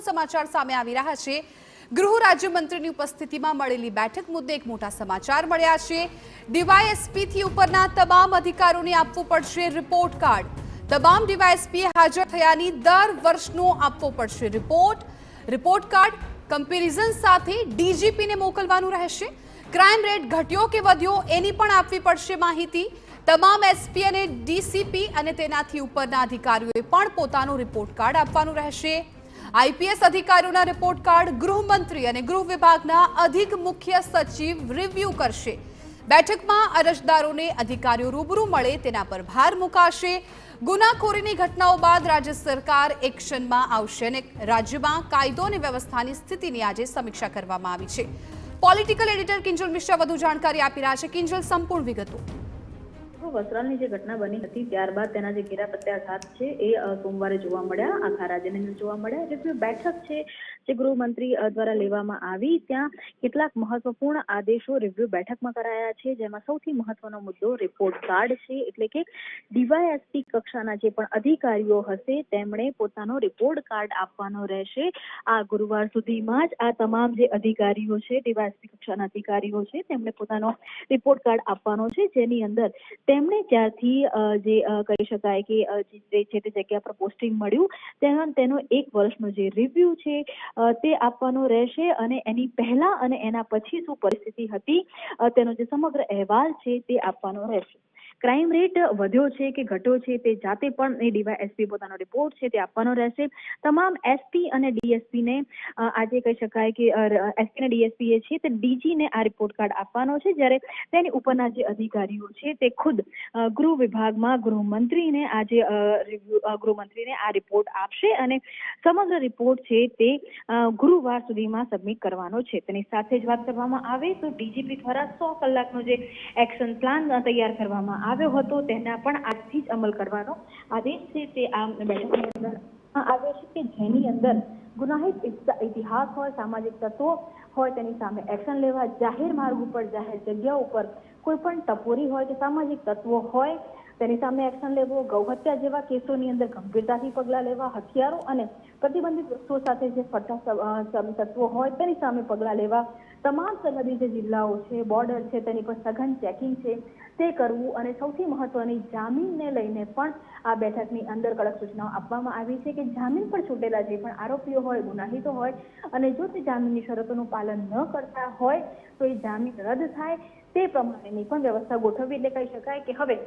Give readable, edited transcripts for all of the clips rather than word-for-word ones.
મહત્વપૂર્ણ સમાચાર સામે આવી રહ્યા છે। ગૃહ રાજ્યમંત્રીની ઉપસ્થિતિમાં મળેલી બેઠક મુદ્દે એક મોટા સમાચાર મળ્યા છે। ડીવાયએસપી થી ઉપરના તમામ અધિકારીઓને આપવું પડશે રિપોર્ટ કાર્ડ। તમામ ડીવાયએસપી હાજર થયાની દર વર્ષનો આપવો પડશે રિપોર્ટ કાર્ડ કમ્પેરિઝન સાથે ડીજીપીને મોકલવાનું રહેશે। ક્રાઇમ રેટ ઘટ્યો કે વધ્યો એની પણ આપવી પડશે માહિતી। તમામ એસપી અને ડીસીપી અને તેનાથી ઉપરના અધિકારીઓએ પણ પોતાનો રિપોર્ટ કાર્ડ આપવાનું રહેશે। આઈપીએસ અધિકારીઓના રિપોર્ટ કાર્ડ ગૃહમંત્રી અને ગૃહ વિભાગના અધિક મુખ્ય સચિવ રિવ્યુ કરશે। બેઠકમાં અરજદારોને અધિકારીઓ રૂબરૂ મળે તેના પર ભાર મુકાશે। ગુનાખોરીની ઘટનાઓ બાદ રાજ્ય સરકાર એક્શનમાં આવશે અને રાજ્યમાં કાયદો અને વ્યવસ્થાની સ્થિતિની આજે સમીક્ષા કરવામાં આવી છે। પોલિટિકલ એડિટર કિંજલ મિશ્રા વધુ જાણકારી આપી રહ્યા છે। કિંજલ, સંપૂર્ણ વિગતો। વસ્ત્રાલની જે ઘટના બની હતી ત્યારબાદ તેના જે ઘેરા પ્રત્યાઘાત છે એ સોમવારે જોવા મળ્યા, આખા રાજ્યની અંદર જોવા મળ્યા। એટલે બેઠક છે જે ગૃહમંત્રી દ્વારા લેવામાં આવી, ત્યાં કેટલાક મહત્વપૂર્ણ આદેશો રિવ્યુ બેઠકમાં કરાયા છે, જેમાં સૌથી મહત્વનો મુદ્દો રિપોર્ટ કાર્ડ છે। એટલે કે ડીવાયએસપી કક્ષાના જે પણ અધિકારીઓ હશે તેમણે પોતાનો રિપોર્ટ કાર્ડ આપવાનો રહેશે। આ ગુરુવાર સુધીમાં જ આ તમામ જે અધિકારીઓ છે, ડીવાયએસપી કક્ષાના અધિકારીઓ છે, તેમણે પોતાનો રિપોર્ટ કાર્ડ આપવાનો છે, જેની અંદર તેમણે ત્યારથી જે કહી શકાય કે જે છે તે જગ્યા પર પોસ્ટિંગ મળ્યું તેનો 1 વર્ષનો જે રિવ્યુ છે તે આપવાનો રહેશે અને એની પહેલા અને એના પછી શું પરિસ્થિતિ હતી તેનો જે સમગ્ર અહેવાલ છે તે આપવાનો રહેશે। ક્રાઇમ રેટ વધ્યો છે કે ઘટ્યો છે તે જાતે પણ એ ડીવાયએસપી પોતાનો રિપોર્ટ છે તે આપવાનો રહેશે। તમામ એસપી અને ડીએસપીને આજે કહી શકાય કે એસપી અને ડીએસપી છે તે ડીજીને આ રિપોર્ટ કાર્ડ આપવાનો છે, જ્યારે તેની ઉપરના જે અધિકારીઓ છે તે ખુદ ગૃહ વિભાગમાં ગૃહમંત્રીને ગૃહમંત્રીને આ રિપોર્ટ આપશે અને સમગ્ર રિપોર્ટ છે તે ગુરુવાર સુધીમાં સબમિટ કરવાનો છે। તેની સાથે જ વાત કરવામાં આવે તો ડીજીપી દ્વારા 100 કલાકનો જે એક્શન પ્લાન તૈયાર કરવામાં આવ્યો હતો તેના પણ આજથી જ અમલ કરવાનો આદેશ છે તે આ બેઠકની અંદર આવ્યો છે, કે જેની અંદર ગુનાહિત ઇતિહાસ હોય, સામાજિક તત્વો હોય તેની સામે એક્શન લેવા, જાહેર માર્ગ ઉપર, જાહેર જગ્યા ઉપર કોઈ પણ ટપોરી હોય કે સામાજિક તત્વો હોય તેની સામે એક્શન લેવો, ગૌહત્યા જેવા કેસોની અંદર ગંભીરતાથી પગલાં લેવા, હથિયારો અને પ્રતિબંધિત વસ્તુઓ સાથે જે ફરતા તત્વો હોય તેની સામે પગલાં લેવા, તમામ સરહદી જે જિલ્લાઓ છે, બોર્ડર છે તેની પર સઘન ચેકિંગ છે તે કરવું અને સૌથી મહત્વની જામીનને લઈને પણ આ બેઠકની અંદર કડક સૂચનાઓ આપવામાં આવી છે કે જામીન પર છૂટેલા જે પણ આરોપીઓ હોય, ગુનાહિતો હોય અને જો તે જામીનની શરતોનું પાલન ન કરતા હોય તો એ જામીન રદ થાય તે પ્રમાણેની પણ વ્યવસ્થા ગોઠવવી। એટલે કહી શકાય કે હવે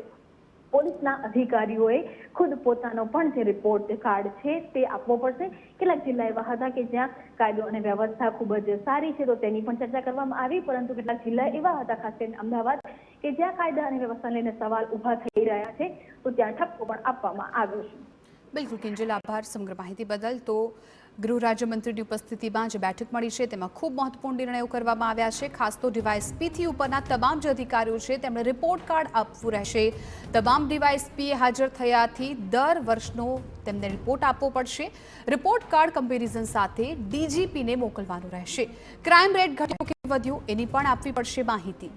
પોલીસના અધિકારીઓએ ખુદ પોતાનો પણ જે રિપોર્ટ કાર્ડ છે તે આપવો પડશે। કેટલાક જિલ્લા એવા હતા કે જ્યાં કાયદો અને વ્યવસ્થા ખૂબ જ સારી છે તો તેની પણ ચર્ચા કરવામાં આવી, પરંતુ કેટલાક જિલ્લા એવા હતા, ખાસ કરીને અમદાવાદ, કે જ્યાં કાયદા અને વ્યવસ્થાને લઈને સવાલ ઉભા થઈ રહ્યા છે તો ત્યાં ઠપકો પણ આપવામાં આવ્યો છે। બિલકુલ કિંજલ, આભાર સમગ્ર માહિતી બદલ। તો ગૃહ રાજ્યમંત્રીની ઉપસ્થિતિમાં જે બેઠક મળી છે તેમાં ખૂબ મહત્વપૂર્ણ નિર્ણયો કરવામાં આવ્યા છે। ખાસ તો ડીવાયએસપીથી ઉપરના તમામ જે અધિકારીઓ છે તેમણે રિપોર્ટ કાર્ડ આપવું રહેશે। તમામ ડીવાયએસપીએ હાજર થયાથી દર વર્ષનો તેમને રિપોર્ટ આપવો પડશે। રિપોર્ટ કાર્ડ કમ્પેરિઝન સાથે ડીજીપીને મોકલવાનું રહેશે। ક્રાઇમ રેટ ઘટ્યો કે વધ્યો એની પણ આપવી પડશે માહિતી।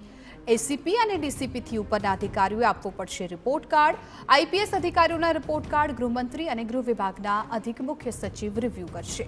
એસીપી અને ડીસીપીથી ઉપરના અધિકારીઓએ આપવો પડશે રિપોર્ટ કાર્ડ। આઈપીએસ અધિકારીઓના રિપોર્ટ કાર્ડ ગૃહમંત્રી અને ગૃહ વિભાગના અધિક મુખ્ય સચિવ રિવ્યુ કરશે।